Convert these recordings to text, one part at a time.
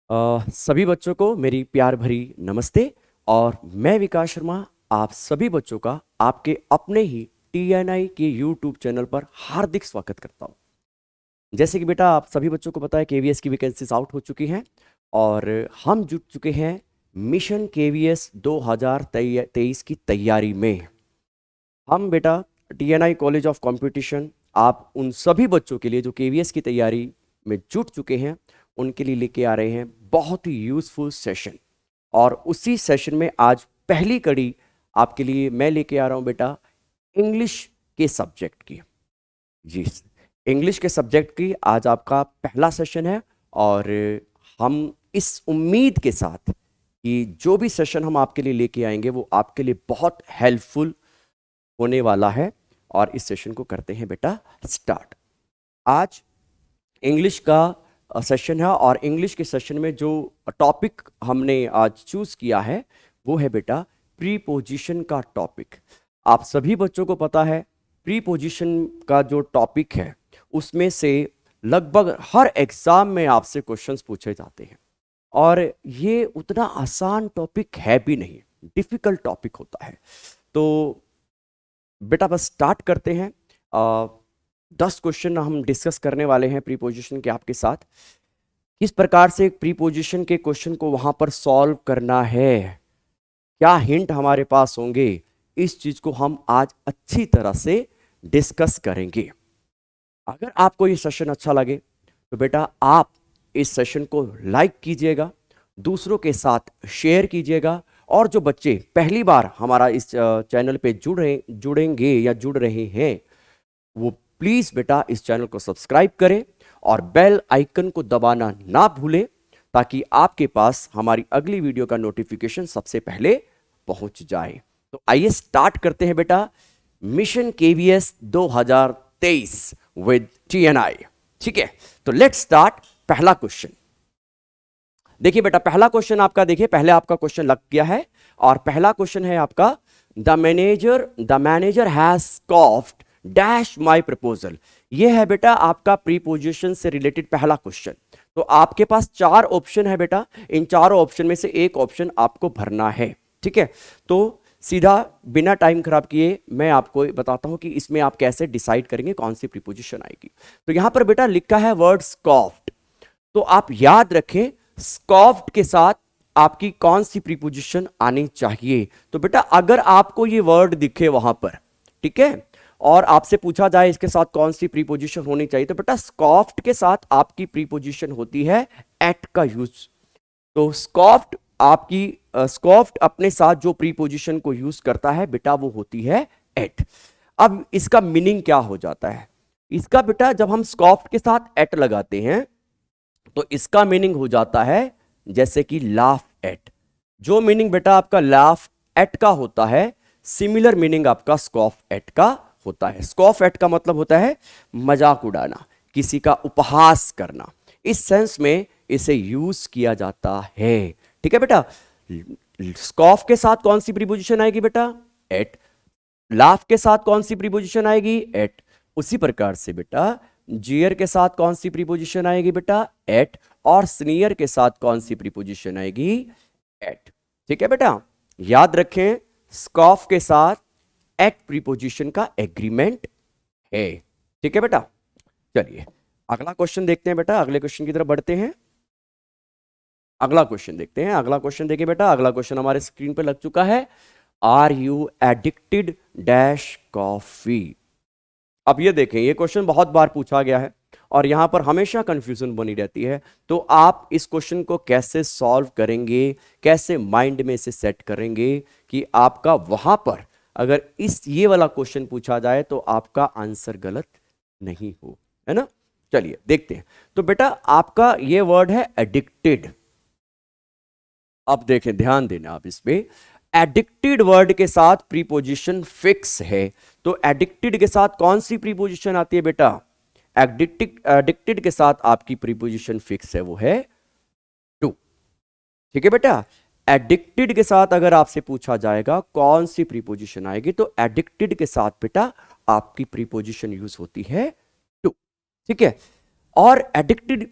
सभी बच्चों को मेरी प्यार भरी नमस्ते। और मैं विकास शर्मा आप सभी बच्चों का आपके अपने ही टीएनआई के यूट्यूब चैनल पर हार्दिक स्वागत करता हूं। जैसे कि बेटा आप सभी बच्चों को पता है केवीएस की वैकेंसीज आउट हो चुकी हैं और हम जुट चुके हैं मिशन केवीएस 2023 की तैयारी में। हम बेटा टीएनआई कॉलेज ऑफ कंपटीशन आप उन सभी बच्चों के लिए जो केवीएस की तैयारी में जुट चुके हैं उनके लिए लेके आ रहे हैं बहुत ही यूजफुल सेशन। और उसी सेशन में आज पहली कड़ी आपके लिए मैं लेके आ रहा हूं बेटा इंग्लिश के सब्जेक्ट की। जी, इंग्लिश के सब्जेक्ट की आज आपका पहला सेशन है। और हम इस उम्मीद के साथ कि जो भी सेशन हम आपके लिए लेके आएंगे वो आपके लिए बहुत हेल्पफुल होने वाला है। और इस सेशन को करते हैं बेटा स्टार्ट। आज इंग्लिश का सेशन है और इंग्लिश के सेशन में जो टॉपिक हमने आज चूज किया है वो है बेटा प्रीपोजिशन का टॉपिक। आप सभी बच्चों को पता है प्रीपोजिशन का जो टॉपिक है उसमें से लगभग हर एग्जाम में आपसे क्वेश्चंस पूछे जाते हैं। और ये उतना आसान टॉपिक है भी नहीं, डिफिकल्ट टॉपिक होता है। तो बेटा बस स्टार्ट करते हैं। 10 क्वेश्चन हम डिस्कस करने वाले हैं प्रीपोजिशन के आपके साथ। किस प्रकार से प्रीपोजिशन के क्वेश्चन को वहां पर सॉल्व करना है, क्या हिंट हमारे पास होंगे, इस चीज को हम आज अच्छी तरह से डिस्कस करेंगे। अगर आपको ये सेशन अच्छा लगे तो बेटा आप इस सेशन को लाइक कीजिएगा, दूसरों के साथ शेयर कीजिएगा। और जो बच्चे पहली बार हमारा इस चैनल पे जुड़ेंगे या जुड़ रहे हैं वो प्लीज बेटा इस चैनल को सब्सक्राइब करें और बेल आइकन को दबाना ना भूलें ताकि आपके पास हमारी अगली वीडियो का नोटिफिकेशन सबसे पहले पहुंच जाए। तो आइए स्टार्ट करते हैं बेटा मिशन केवीएस 2023 विद टीएनआई। ठीक है, तो लेट्स स्टार्ट। पहला क्वेश्चन देखिए बेटा, पहला क्वेश्चन आपका देखिए, पहले आपका क्वेश्चन लग गया है और पहला क्वेश्चन है आपका the manager has scoffed dash my proposal. यह है बेटा आपका प्रीपोजिशन से रिलेटेड पहला क्वेश्चन। तो आपके पास 4 ऑप्शन है बेटा, इन चारों ऑप्शन में से एक ऑप्शन आपको भरना है। ठीक है, तो सीधा बिना टाइम खराब किए मैं आपको बताता हूं कि इसमें आप कैसे डिसाइड करेंगे कौन सी प्रीपोजिशन आएगी। तो यहां पर बेटा लिखा है वर्ड स्कॉफ्ड, तो आप याद रखें स्कॉफ्ड के साथ आपकी कौन सी प्रीपोजिशन आनी चाहिए। तो बेटा अगर आपको ये वर्ड दिखे वहां पर, ठीक है, और आपसे पूछा जाए इसके साथ कौन सी प्रीपोजिशन होनी चाहिए, तो बेटा स्कॉफ्ड के साथ आपकी प्रीपोजिशन होती है एट का यूज। तो स्कॉफ्ड आपकी स्कॉफ्ड अपने साथ जो प्रीपोजिशन को यूज करता है बेटा वो होती है एट। अब इसका मीनिंग क्या हो जाता है इसका बेटा, जब हम स्कॉफ्ड के साथ एट लगाते हैं तो इसका मीनिंग हो जाता है जैसे कि लाफ एट। जो मीनिंग बेटा आपका लाफ एट का होता है सिमिलर मीनिंग आपका स्कॉफ एट का होता है। स्कॉफ एट का मतलब होता है मजाक उड़ाना, किसी का उपहास करना, इस सेंस में इसे यूज किया जाता है। ठीक है बेटा, स्कॉफ के साथ कौन सी प्रीपोजिशन आएगी बेटा एट, लाफ के साथ कौन सी प्रीपोजिशन आएगी एट। उसी प्रकार से बेटा जियर के साथ कौन सी प्रीपोजिशन आएगी बेटा एट, और स्नीयर के साथ कौन सी प्रीपोजिशन आएगी एट। ठीक है बेटा, याद रखें स्कॉफ के साथ एट प्रीपोजिशन का एग्रीमेंट है। ठीक है बेटा, चलिए अगला क्वेश्चन देखते हैं बेटा, अगले क्वेश्चन की तरफ बढ़ते हैं। अगला क्वेश्चन देखते हैं। अगला क्वेश्चन देखिए बेटा, अगला क्वेश्चन हमारे स्क्रीन पे लग चुका है। Are you addicted dash coffee. अब ये देखें, ये क्वेश्चन बहुत बार पूछा गया है और यहां पर हमेशा कंफ्यूजन बनी रहती है। तो आप इस क्वेश्चन को कैसे सॉल्व करेंगे, कैसे माइंड में इसे सेट करेंगे कि आपका वहां पर अगर ये वाला क्वेश्चन पूछा जाए तो आपका आंसर गलत नहीं हो, है ना। चलिए देखते हैं। तो बेटा आपका ये वर्ड है एडिक्टेड। अब देखें, ध्यान देना आप इस पे, एडिक्टेड वर्ड के साथ प्रीपोजिशन फिक्स है। तो एडिक्टेड के साथ कौन सी प्रीपोजिशन आती है बेटा, एडिक्टेड के साथ आपकी प्रीपोजिशन फिक्स है, वो है टू। ठीक है बेटा, एडिक्टेड के साथ अगर आपसे पूछा जाएगा कौन सी प्रीपोजिशन आएगी तो एडिक्टेड के साथ बेटा आपकी प्रीपोजिशन यूज होती है टू। ठीक है, और एडिक्टेड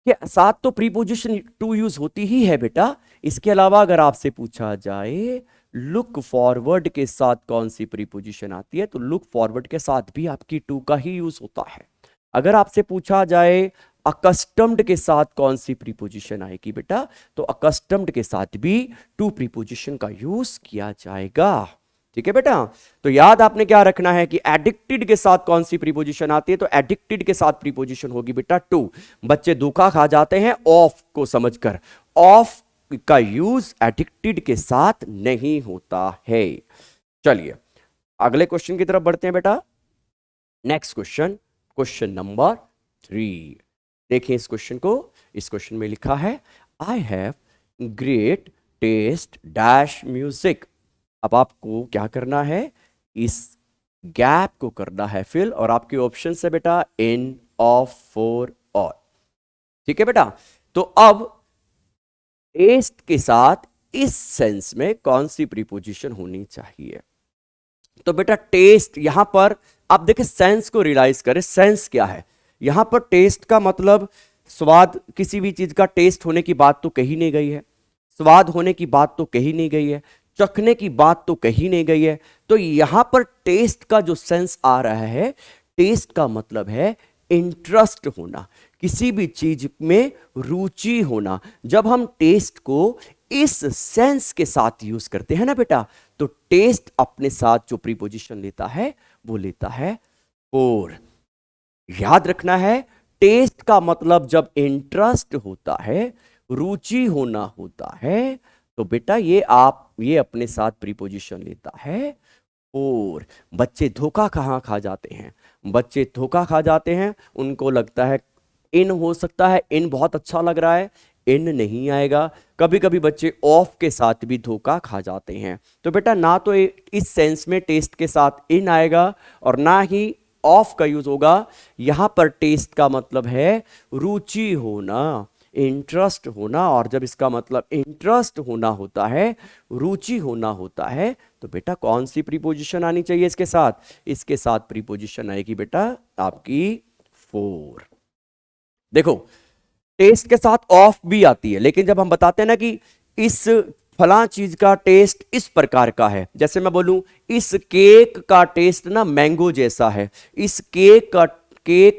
के साथ तो प्रीपोजिशन टू यूज होती ही है बेटा। इसके अलावा अगर आपसे पूछा जाए लुक फॉरवर्ड के साथ कौन सी प्रीपोजिशन आती है, तो लुक फॉरवर्ड के साथ भी आपकी टू का ही यूज होता है। अगर आपसे पूछा जाए अकस्टम्ड के साथ कौन सी प्रीपोजिशन आएगी बेटा, तो अकस्टम्ड के साथ भी टू प्रीपोजिशन का यूज किया जाएगा। ठीक है बेटा, तो याद आपने क्या रखना है कि एडिक्टेड के साथ कौन सी प्रीपोजिशन आती है, तो एडिक्टेड के साथ प्रीपोजिशन होगी बेटा टू। बच्चे धोखा खा जाते हैं ऑफ को समझकर, ऑफ का यूज एडिक्टेड के साथ नहीं होता है। चलिए अगले क्वेश्चन की तरफ बढ़ते हैं बेटा। Next question, question number 3। देखिए इस क्वेश्चन को, इस क्वेश्चन में लिखा है I have great test dash music. अब आपको क्या करना है, इस गैप को करना है फिल, और आपके ऑप्शन है बेटा इन, ऑफ, फॉर, और। ठीक है बेटा, तो अब टेस्ट के साथ इस सेंस में कौन सी प्रीपोजिशन होनी चाहिए, तो बेटा टेस्ट यहां पर आप देखिए सेंस को रियलाइज करें, सेंस क्या है यहां पर। टेस्ट का मतलब स्वाद, किसी भी चीज का टेस्ट होने की बात तो कही नहीं गई है, स्वाद होने की बात तो कही नहीं गई है, चखने की बात तो कही नहीं गई है। तो यहां पर टेस्ट का जो सेंस आ रहा है, टेस्ट का मतलब है इंटरेस्ट होना, किसी भी चीज में रुचि होना। जब हम टेस्ट को इस सेंस के साथ यूज करते हैं ना बेटा, तो टेस्ट अपने साथ जो प्रीपोजिशन लेता है वो लेता है फॉर। याद रखना है, टेस्ट का मतलब जब इंटरेस्ट होता है, रुचि होना होता है, तो बेटा ये अपने साथ प्रीपोजिशन लेता है और। बच्चे धोखा कहाँ खा जाते हैं, बच्चे धोखा खा जाते हैं, उनको लगता है इन हो सकता है, इन बहुत अच्छा लग रहा है, इन नहीं आएगा। कभी कभी बच्चे ऑफ के साथ भी धोखा खा जाते हैं। तो बेटा ना तो इस सेंस में टेस्ट के साथ इन आएगा और ना ही ऑफ का यूज होगा। यहां पर टेस्ट का मतलब है रुचि होना, इंटरेस्ट होना, और जब इसका मतलब इंटरेस्ट होना होता है, रुचि होना होता है, तो बेटा कौन सी प्रीपोजिशन आनी चाहिए इसके साथ, इसके साथ प्रीपोजिशन आएगी बेटा आपकी फॉर। देखो टेस्ट के साथ ऑफ भी आती है, लेकिन जब हम बताते हैं ना कि इस फला चीज का टेस्ट इस प्रकार का है, जैसे मैं बोलूं इस केक का टेस्ट ना मैंगो जैसा है, इस केक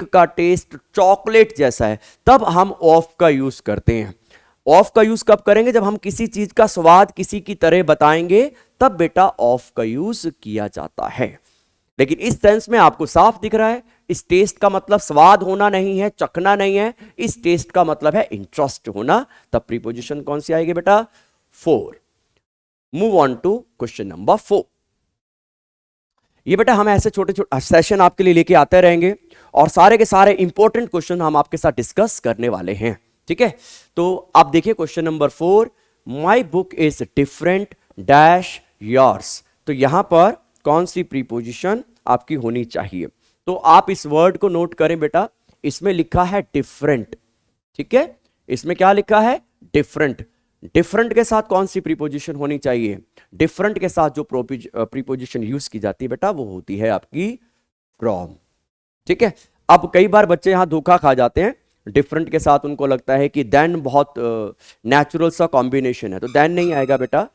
का टेस्ट चॉकलेट जैसा है, तब हम ऑफ का यूज करते हैं। ऑफ का यूज कब करेंगे, जब हम किसी चीज का स्वाद किसी की तरह बताएंगे, तब बेटा ऑफ का यूज किया जाता है। लेकिन इस सेंस में आपको साफ दिख रहा है, इस टेस्ट का मतलब स्वाद होना नहीं है, चखना नहीं है, इस टेस्ट का मतलब है इंटरेस्ट होना। तब प्रीपोजिशन कौन सी आएगी बेटा, four. Move on to question number 4। ये बेटा हम ऐसे छोटे छोटे सेशन आपके लिए लेके आते रहेंगे और सारे के सारे इंपॉर्टेंट क्वेश्चन हम आपके साथ डिस्कस करने वाले हैं। ठीक है, तो आप देखिए question number 4, my book is different dash yours. तो यहां पर कौन सी प्रीपोजिशन आपकी होनी चाहिए, तो आप इस वर्ड को नोट करें बेटा, इसमें लिखा है डिफरेंट। ठीक है, इसमें क्या लिखा है, डिफरेंट। डिफरेंट के साथ कौन सी प्रीपोजिशन होनी चाहिए, डिफरेंट के साथ जो प्रीपोजिशन यूज की जाती है बेटा वो होती है आपकी फ्रॉम। ठीक है, अब कई बार बच्चे यहां धोखा खा जाते हैं, डिफरेंट के साथ उनको लगता है कि देन बहुत नेचुरल सा कॉम्बिनेशन है, तो देन नहीं आएगा बेटा।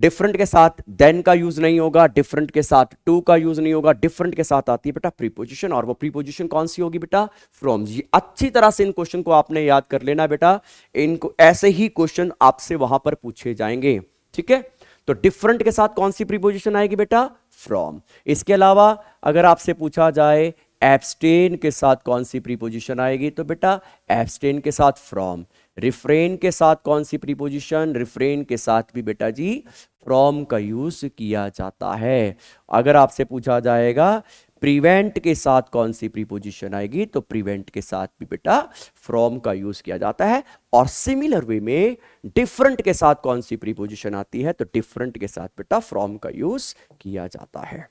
डिफरेंट के साथ देन का यूज नहीं होगा, डिफरेंट के साथ टू का यूज नहीं होगा, डिफरेंट के साथ आती है बेटा प्रीपोजिशन, और वो प्रीपोजिशन कौन सी होगी बेटा, फ्रॉम। जी अच्छी तरह से इन क्वेश्चन को आपने याद कर लेना बेटा, इनको ऐसे ही क्वेश्चन आपसे वहां पर पूछे जाएंगे। ठीक है, तो डिफरेंट के साथ कौन सी प्रीपोजिशन आएगी बेटा, फ्रॉम। इसके अलावा अगर आपसे पूछा जाए एब्सटेन के साथ कौन सी प्रीपोजिशन आएगी, तो बेटा एब्सटेन के साथ फ्रॉम। रिफ्रेन के साथ कौन सी प्रीपोजिशन, रिफ्रेन के साथ भी बेटा जी फ्रॉम का यूज किया जाता है। अगर आपसे पूछा जाएगा प्रिवेंट के साथ कौन सी प्रीपोजिशन आएगी, तो प्रिवेंट के साथ भी बेटा फ्रॉम का यूज किया जाता है। और सिमिलर वे में डिफरेंट के साथ कौन सी प्रीपोजिशन आती है, तो डिफरेंट के साथ बेटा फ्रॉम का यूज किया जाता है।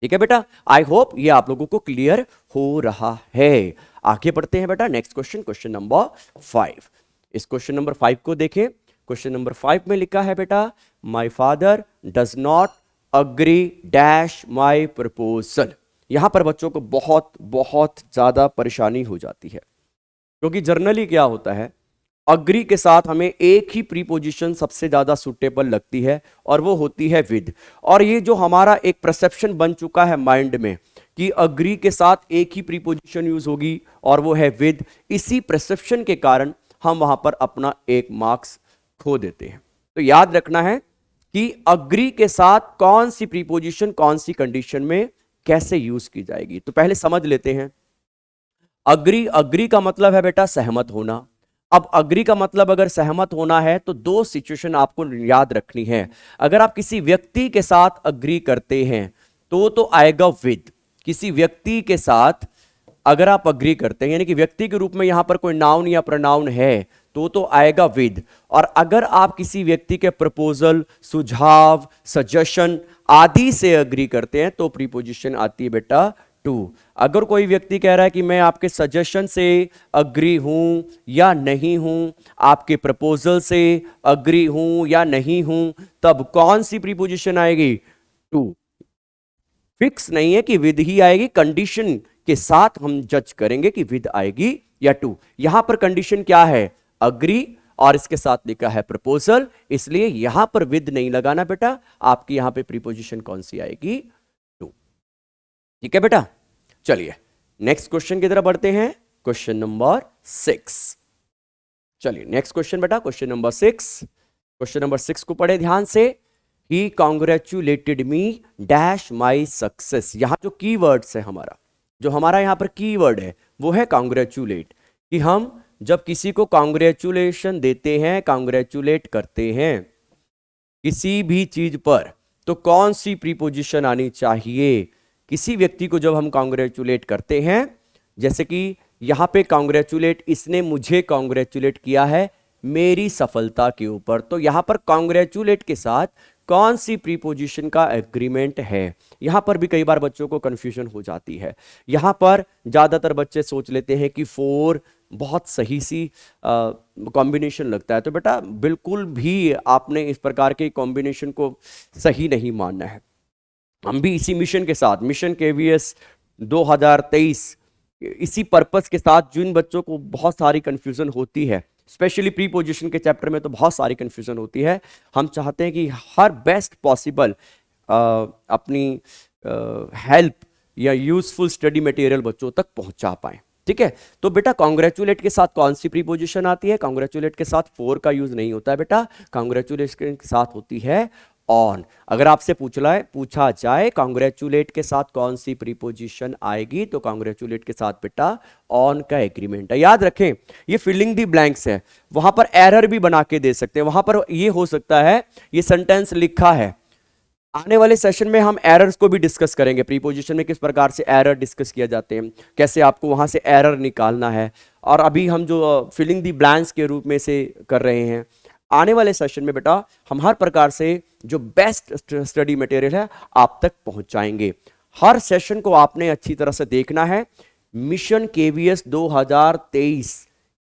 ठीक है बेटा, आई होप ये आप लोगों को क्लियर हो रहा है। आगे बढ़ते हैं बेटा नेक्स्ट क्वेश्चन, क्वेश्चन नंबर 5। इस क्वेश्चन नंबर 5 को देखें। क्वेश्चन नंबर 5 में लिखा है बेटा my father does not agree dash my proposal. यहां पर बच्चों को बहुत बहुत ज्यादा परेशानी हो जाती है। क्योंकि जनरली क्या होता है, अग्री के साथ हमें एक ही प्रीपोजिशन सबसे ज्यादा सुटेबल लगती है और वो होती है विद। और ये जो हमारा एक परसेप्शन बन चुका है माइंड में कि अग्री के साथ एक ही प्रीपोजिशन यूज होगी और वो है विद, इसी परसेप्शन के कारण हम वहां पर अपना एक मार्क्स खो देते हैं। तो याद रखना है कि अग्री के साथ कौन सी प्रीपोजिशन कौन सी कंडीशन में कैसे यूज की जाएगी। तो पहले समझ लेते हैं। अग्री, अग्री का मतलब है बेटा सहमत होना। अब अग्री का मतलब अगर सहमत होना है तो दो सिचुएशन आपको याद रखनी है। अगर आप किसी व्यक्ति के साथ अग्री करते हैं तो आएगा विद। किसी व्यक्ति के साथ अगर आप अग्री करते हैं, यानी कि व्यक्ति के रूप में यहां पर कोई नाउन या प्रोनाउन है तो आएगा विद। और अगर आप किसी व्यक्ति के प्रपोजल, सुझाव, सजेशन आदि से अग्री करते हैं तो प्रीपोजिशन आती है बेटा टू। अगर कोई व्यक्ति कह रहा है कि मैं आपके सजेशन से अग्री हूं या नहीं हूं, आपके प्रपोजल से अग्री हूं या नहीं हूं, तब कौन सी प्रीपोजिशन आएगी? टू। फिक्स नहीं है कि विद ही आएगी, कंडीशन के साथ हम जज करेंगे कि विद आएगी या टू। यहां पर कंडीशन क्या है? अग्री, और इसके साथ लिखा है प्रपोजल, इसलिए यहां पर विद नहीं लगाना बेटा। आपकी यहां पे प्रीपोजिशन कौन सी आएगी? टू। ठीक है बेटा, चलिए नेक्स्ट क्वेश्चन की तरफ बढ़ते हैं। Question number 6। चलिए नेक्स्ट क्वेश्चन बेटा, क्वेश्चन नंबर 6। क्वेश्चन नंबर 6 को पढ़े ध्यान से। He congratulated me dash my success. यहां जो की वर्ड्स है, जो हमारा यहां पर की वर्ड है वो है कॉन्ग्रेचुलेट। कि हम जब किसी को कॉन्ग्रेचुलेशन देते हैं, कॉन्ग्रेचुलेट करते हैं किसी भी चीज पर, तो कौन सी प्रीपोजिशन आनी चाहिए? किसी व्यक्ति को जब हम कॉन्ग्रेचुलेट करते हैं, जैसे कि यहां पे कॉन्ग्रेचुलेट, इसने मुझे कॉन्ग्रेचुलेट किया है मेरी सफलता के ऊपर, तो यहां पर कॉन्ग्रेचुलेट के साथ कौन सी प्रीपोजिशन का एग्रीमेंट है? यहां पर भी कई बार बच्चों को कंफ्यूजन हो जाती है। यहां पर ज्यादातर बच्चे सोच लेते हैं कि फोर बहुत सही सी कॉम्बिनेशन लगता है। तो बेटा बिल्कुल भी आपने इस प्रकार के कॉम्बिनेशन को सही नहीं मानना है। हम भी इसी मिशन के साथ, मिशन केवीएस 2023, इसी पर्पस के साथ, जिन बच्चों को बहुत सारी कंफ्यूजन होती है, स्पेशली प्रीपोजिशन के चैप्टर में तो बहुत सारी कंफ्यूजन होती है, हम चाहते हैं कि हर बेस्ट पॉसिबल अपनी हेल्प या यूजफुल स्टडी मटेरियल बच्चों तक पहुंचा पाएं। ठीक है, तो बेटा कॉन्ग्रेचुलेट के साथ कौन सी प्रीपोजिशन आती है? कॉन्ग्रेचुलेट के साथ फोर का यूज नहीं होता है बेटा, कॉन्ग्रेचुलेशन के साथ होती है ऑन। अगर आपसे पूछा जाए कॉन्ग्रेचुलेट के साथ कौन सी प्रीपोजिशन आएगी, तो कॉन्ग्रेचुलेट के साथ बेटा ऑन का एग्रीमेंट है। याद रखें, ये फिलिंग दी ब्लैंक्स है, वहां पर एरर भी बना के दे सकते हैं। वहां पर ये हो सकता है ये सेंटेंस लिखा है, आने वाले सेशन में हम एरर्स को भी डिस्कस करेंगे। प्रीपोजिशन में किस प्रकार से एरर डिस्कस किया जाते हैं, कैसे आपको वहां से एरर निकालना है, और अभी हम जो फिलिंग दी ब्लैंक्स के रूप में से कर रहे हैं, आने वाले सेशन में बेटा हम हर प्रकार से जो बेस्ट स्टडी मटेरियल है आप तक पहुंचाएंगे। हर सेशन को आपने अच्छी तरह से देखना है। मिशन केवीएस 2023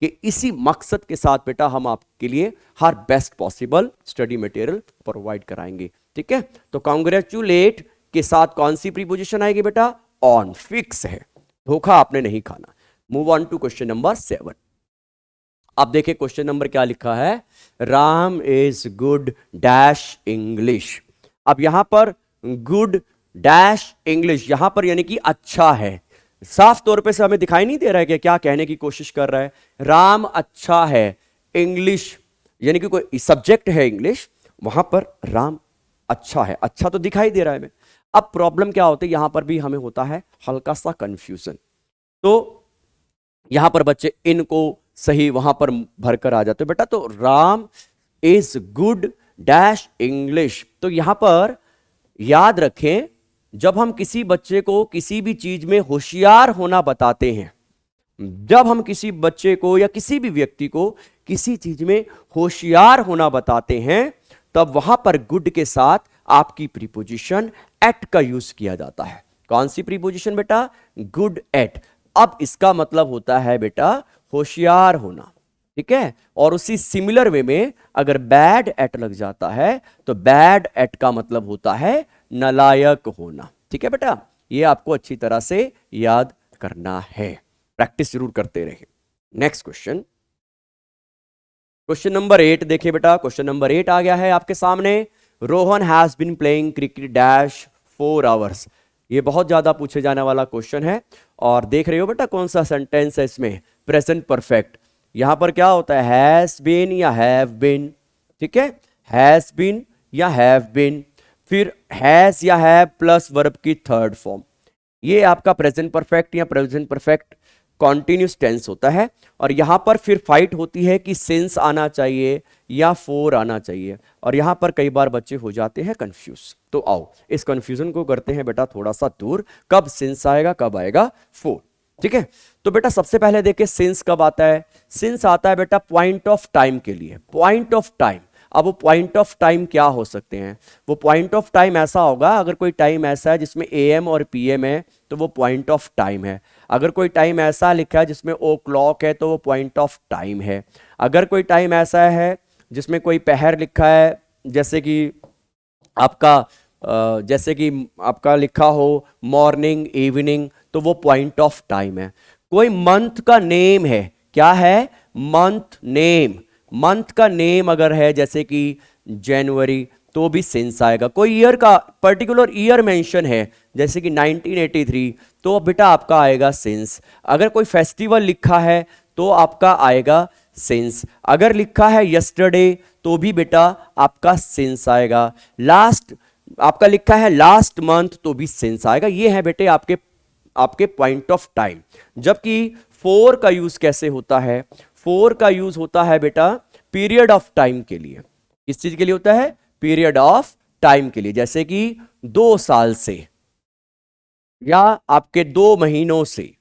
के इसी मकसद के साथ बेटा हम आपके लिए her best possible study material provide कराएंगे। ठीक है, तो कॉन्ग्रेचुलेट के साथ कौन सी प्रीपोजिशन आएगी बेटा? ऑन, फिक्स है, धोखा आपने नहीं खाना। Move on to question number 7। आप देखिए क्वेश्चन नंबर क्या लिखा है, Ram is good dash English. अब यहां पर गुड डैश इंग्लिश, यहां पर यानी कि अच्छा है। साफ तौर पे से हमें दिखाई नहीं दे रहा है कि क्या कहने की कोशिश कर रहा है। राम अच्छा है, इंग्लिश यानी कि कोई सब्जेक्ट है इंग्लिश, वहां पर राम अच्छा है, अच्छा तो दिखाई दे रहा है हमें। अब प्रॉब्लम क्या होती है, यहां पर भी हमें होता है हल्का सा कंफ्यूजन। तो यहां पर बच्चे इनको सही वहां पर भरकर आ जाते बेटा। तो Ram is good dash English, तो यहां पर याद रखें, जब हम किसी बच्चे को किसी भी चीज में होशियार होना बताते हैं, जब हम किसी बच्चे को या किसी भी व्यक्ति को किसी चीज में होशियार होना बताते हैं, तब वहां पर गुड के साथ आपकी प्रीपोजिशन एट का यूज किया जाता है। कौन सी प्रीपोजिशन बेटा? Good at. अब इसका मतलब होता है बेटा होशियार होना। ठीक है, और उसी सिमिलर वे में अगर बैड एट लग जाता है तो बैड एट का मतलब होता है नालायक होना। ठीक है बेटा, ये आपको अच्छी तरह से याद करना है, प्रैक्टिस जरूर करते रहिए। नेक्स्ट क्वेश्चन, क्वेश्चन नंबर 8 देखिए बेटा, क्वेश्चन नंबर 8 आ गया है आपके सामने। Rohan has been playing cricket dash 4 hours. ये बहुत ज्यादा पूछे जाने वाला क्वेश्चन है। और देख रहे हो बेटा कौन सा सेंटेंस है इसमें, प्रेजेंट परफेक्ट। यहां पर क्या होता है, हैज बीन या हैव बीन, ठीक है, हैज बीन या हैव बीन, फिर हैज या हैव प्लस वर्ब की थर्ड फॉर्म, ये आपका प्रेजेंट परफेक्ट या प्रेजेंट परफेक्ट कॉन्टिन्यूस टेंस होता है। और यहां पर फिर फाइट होती है कि सिंस आना चाहिए या फोर आना चाहिए, और यहां पर कई बार बच्चे हो जाते हैं कंफ्यूज। तो आओ इस कंफ्यूजन को करते हैं बेटा थोड़ा सा दूर, कब सिंस आएगा कब आएगा फोर, ठीक है। तो बेटा सबसे पहले देखिए सिंस कब आता है। सिंस आता है बेटा पॉइंट ऑफ टाइम के लिए, पॉइंट ऑफ टाइम। अब वो पॉइंट ऑफ टाइम क्या हो सकते हैं, वो पॉइंट ऑफ टाइम ऐसा होगा, अगर कोई टाइम ऐसा है जिसमें एएम और पीएम है तो वो पॉइंट ऑफ टाइम है। अगर कोई टाइम ऐसा लिखा है जिसमें ओ क्लॉक है तो वो पॉइंट ऑफ टाइम है। अगर कोई टाइम ऐसा है जिसमें कोई पहर लिखा है, जैसे कि आपका लिखा हो मॉर्निंग इवनिंग, तो वो पॉइंट ऑफ टाइम है। कोई मंथ का नेम है, क्या है, मंथ नेम, मंथ का नेम अगर है जैसे कि जनवरी तो भी सिंस आएगा। कोई ईयर का पर्टिकुलर ईयर मेंशन है जैसे कि 1983 तो बेटा आपका आएगा सिंस। अगर कोई फेस्टिवल लिखा है तो आपका आएगा सिंस। अगर लिखा है यस्टरडे तो भी बेटा आपका सिंस आएगा। लास्ट आपका लिखा है लास्ट मंथ तो भी सिंस आएगा। ये है बेटे आपके आपके पॉइंट ऑफ टाइम। जबकि फोर का यूज कैसे होता है, फोर का यूज होता है बेटा पीरियड ऑफ टाइम के लिए। किस चीज के लिए होता है, पीरियड ऑफ टाइम के लिए, जैसे कि 2 साल से, या आपके 2 महीनों से,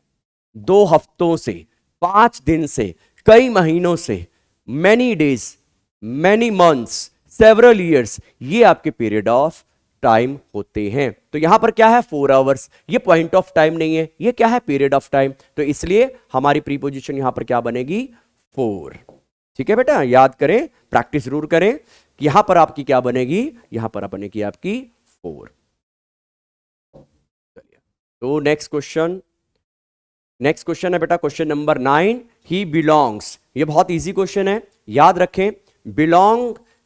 2 हफ्तों से, 5 दिन से, कई महीनों से, many days, many months, several years, ये आपके पीरियड ऑफ टाइम होते हैं। तो यहां पर क्या है 4 आवर्स, ये पॉइंट ऑफ टाइम नहीं है, ये क्या है पीरियड ऑफ टाइम। तो इसलिए हमारी प्रीपोजिशन यहां पर क्या बनेगी 4। ठीक है बेटा, याद करें, प्रैक्टिस जरूर करें कि यहां पर आपकी क्या बनेगी, यहां पर बनेगी आपकी 4। तो नेक्स्ट क्वेश्चन है बेटा क्वेश्चन नंबर 9, ही बिलोंग्स। ये बहुत इजी क्वेश्चन है, याद रखें।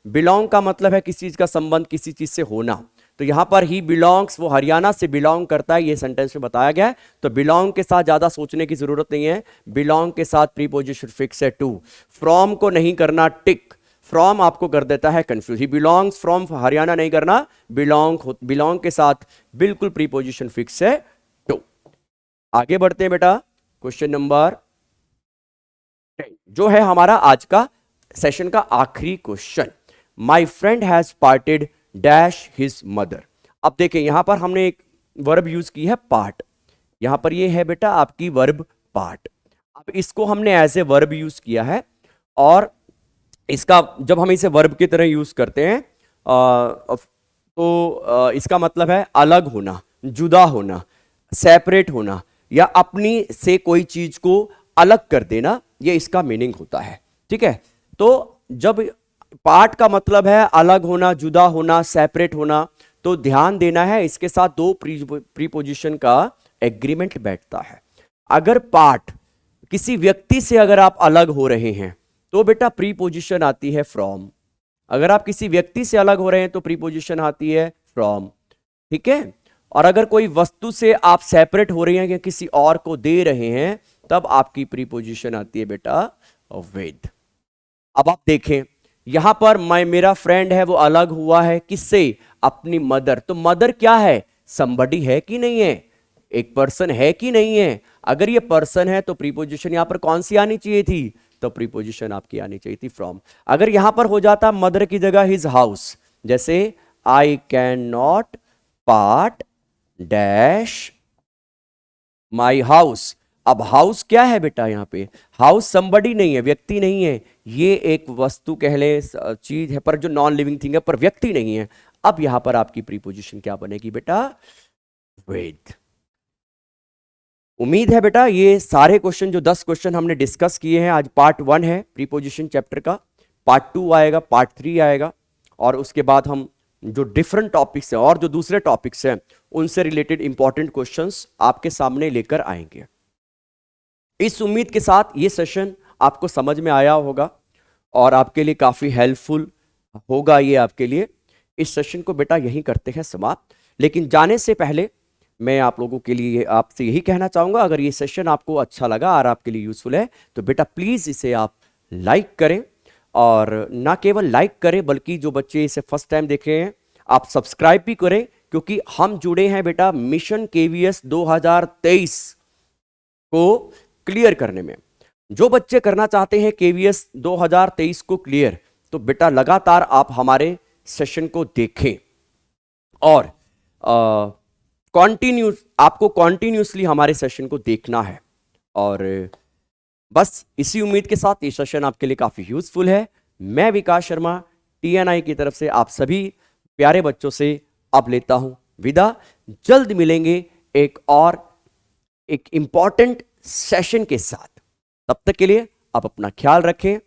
बिलोंग का मतलब है किसी चीज का संबंध, किसी चीज से होना। तो यहां पर ही बिलोंग्स, वो हरियाणा से बिलोंग करता है, ये सेंटेंस में बताया गया है। तो बिलोंग के साथ ज्यादा सोचने की जरूरत नहीं है, बिलोंग के साथ प्रीपोजिशन फिक्स है टू। फ्रॉम को नहीं करना टिक, फ्रॉम आपको कर देता है confuse. He belongs from Haryana नहीं करना, बिलोंग के साथ बिल्कुल प्रीपोजिशन फिक्स है टू। आगे बढ़ते हैं बेटा क्वेश्चन नंबर 10, जो है हमारा आज का सेशन का आखिरी question. My friend has parted dash his mother. अब देखें यहां पर हमने एक वर्ब यूज की है पार्ट, यहां पर ये है बेटा आपकी वर्ब पार्ट। अब इसको हमने एज ए वर्ब यूज किया है, और इसका जब हम इसे वर्ब की तरह यूज करते हैं तो इसका मतलब है अलग होना, जुदा होना, सेपरेट होना, या अपनी से कोई चीज को अलग कर देना, ये इसका मीनिंग होता है। ठीक है, तो जब पार्ट का मतलब है अलग होना, जुदा होना, सेपरेट होना, तो ध्यान देना है इसके साथ दो प्रीपोजिशन का एग्रीमेंट बैठता है। अगर पार्ट किसी व्यक्ति से अगर आप अलग हो रहे हैं तो बेटा प्रीपोजिशन आती है फ्रॉम। अगर आप किसी व्यक्ति से अलग हो रहे हैं तो प्रीपोजिशन आती है फ्रॉम। ठीक है, और अगर कोई वस्तु से आप सेपरेट हो रहे हैं या किसी और को दे रहे हैं तब आपकी प्रीपोजिशन आती है बेटा विद। अब आप देखें यहां पर मेरा फ्रेंड है वो अलग हुआ है किससे, अपनी मदर। तो मदर क्या है, समबडी है कि नहीं है, एक पर्सन है कि नहीं है। अगर ये पर्सन है तो प्रीपोजिशन यहां पर कौन सी आनी चाहिए थी, तो प्रीपोजिशन आपकी आनी चाहिए थी फ्रॉम। अगर यहां पर हो जाता मदर की जगह हिज हाउस, जैसे I can not part dash my house. अब हाउस क्या है बेटा, यहां पे हाउस समबडी नहीं है, व्यक्ति नहीं है, ये एक वस्तु कह ले, चीज है पर जो नॉन लिविंग थिंग है, पर व्यक्ति नहीं है। अब यहां पर आपकी प्रीपोजिशन क्या बनेगी बेटा, विद। उम्मीद है बेटा ये सारे क्वेश्चन, जो 10 क्वेश्चन हमने डिस्कस किए हैं, आज पार्ट 1 है प्रीपोजिशन चैप्टर का, पार्ट 2 आएगा, पार्ट 3 आएगा, और उसके बाद हम जो डिफरेंट टॉपिक्स हैं और जो दूसरे टॉपिक्स हैं उनसे रिलेटेड इंपॉर्टेंट क्वेश्चंस आपके सामने लेकर आएंगे। इस उम्मीद के साथ ये सेशन आपको समझ में आया होगा और आपके लिए काफ़ी हेल्पफुल होगा ये आपके लिए। इस सेशन को बेटा यहीं करते हैं समाप्त, लेकिन जाने से पहले मैं आप लोगों के लिए आपसे यही कहना चाहूँगा, अगर ये सेशन आपको अच्छा लगा और आपके लिए यूज़फुल है तो बेटा प्लीज़ इसे आप लाइक करें, और ना केवल लाइक करें बल्कि जो बच्चे इसे फर्स्ट टाइम देख रहे हैं आप सब्सक्राइब भी करें, क्योंकि हम जुड़े हैं बेटा मिशन केवीएस 2023 को क्लियर करने में। जो बच्चे करना चाहते हैं केवीएस 2023 को क्लियर, तो बेटा लगातार आप हमारे सेशन को देखें और आपको कॉन्टिन्यूसली हमारे सेशन को देखना है। और बस इसी उम्मीद के साथ ये सेशन आपके लिए काफ़ी यूजफुल है। मैं विकास शर्मा टीएनआई की तरफ से आप सभी प्यारे बच्चों से अब लेता हूं विदा। जल्द मिलेंगे एक इंपॉर्टेंट सेशन के साथ। तब तक के लिए आप अपना ख्याल रखें।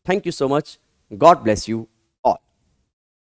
Thank you so much. God bless you.